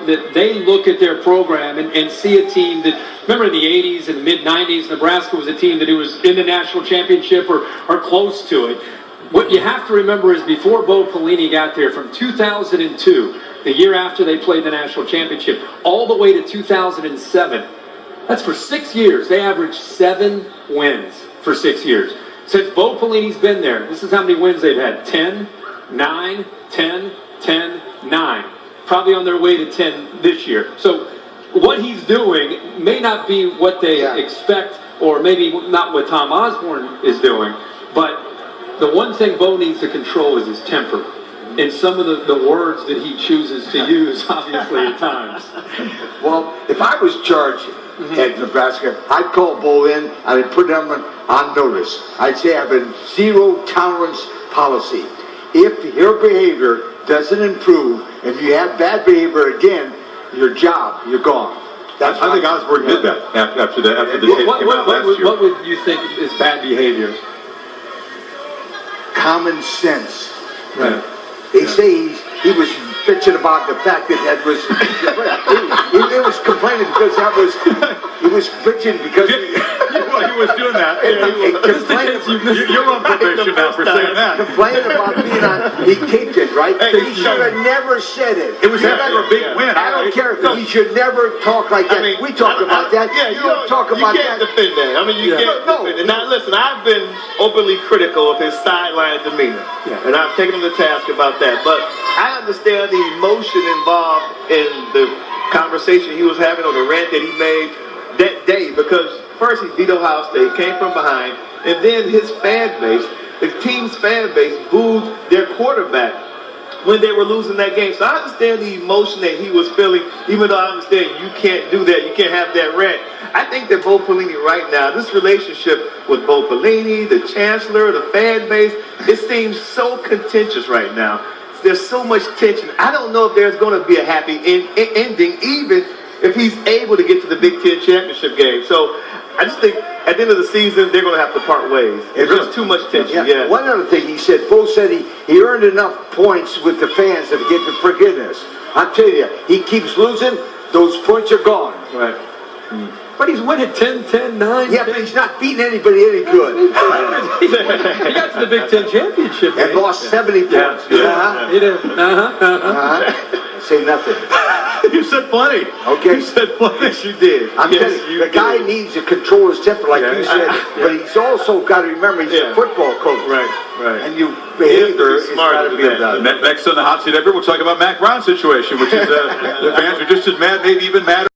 that they look at their program and see a team that, remember in the 80s and the mid-90s, Nebraska was a team that was in the national championship or close to it. What you have to remember is before Bo Pelini got there, from 2002, the year after they played the national championship, all the way to 2007, that's for 6 years. They averaged 7 wins for 6 years. Since Bo Pelini's been there, this is how many wins they've had. 10, 9, 10, 10, 9. Probably on their way to 10 this year. So what he's doing may not be what they expect, or maybe not what Tom Osborne is doing, but the one thing Bo needs to control is his temper. And some of the words that he chooses to use, obviously, at times. Well, if I was charged at Nebraska, I'd call Bo in, I'd put him on notice. I'd say I have a zero tolerance policy. If your behavior doesn't improve, if you have bad behavior again, your job, you're gone. I think Osborne did that after the tape came out last year. What would you think is bad behavior? Common sense. Right. They say he was bitching about the fact that was he was complaining because he was bitching because he was doing that. You're on probation now for saying that. Complaining about being on, he taped it, right? Hey, he should have never said it. It was after a big win. I don't care. He should never talk like that. I mean, we talk about that. Yeah, you don't talk about that. You can't defend that. I mean, you can't defend it. Now, listen, I've been openly critical of his sideline demeanor, and I've taken him to task about that. But I understand the emotion involved in the conversation he was having, or the rant that he made that day, because first he beat Ohio State, came from behind, and then his fan base, the team's fan base, booed their quarterback when they were losing that game. So I understand the emotion that he was feeling, even though I understand you can't do that, you can't have that rant. I think that Bo Pelini right now, this relationship with Bo Pelini, the chancellor, the fan base, it seems so contentious right now. There's so much tension. I don't know if there's going to be a happy ending, even if he's able to get to the Big Ten championship game. So I just think at the end of the season, they're going to have to part ways. It's just too much tension. Yeah. One other thing he said, Bo said he earned enough points with the fans to get the forgiveness. I'm telling you, he keeps losing, those points are gone. Right. But he's winning 10, 10, 9. Yeah, but he's not beating anybody any good. He got to the Big Ten championship. And lost 70 points. He did. Say nothing. You said plenty. Okay. You said plenty. Yes, you did. I'm telling you, the guy needs to control his temper, like you said. But he's also got to remember he's a football coach. Right. And your behavior is got to be about it. Next on the hot seat ever, we'll talk about Mack Brown's situation, which is the fans are just as mad, maybe even madder.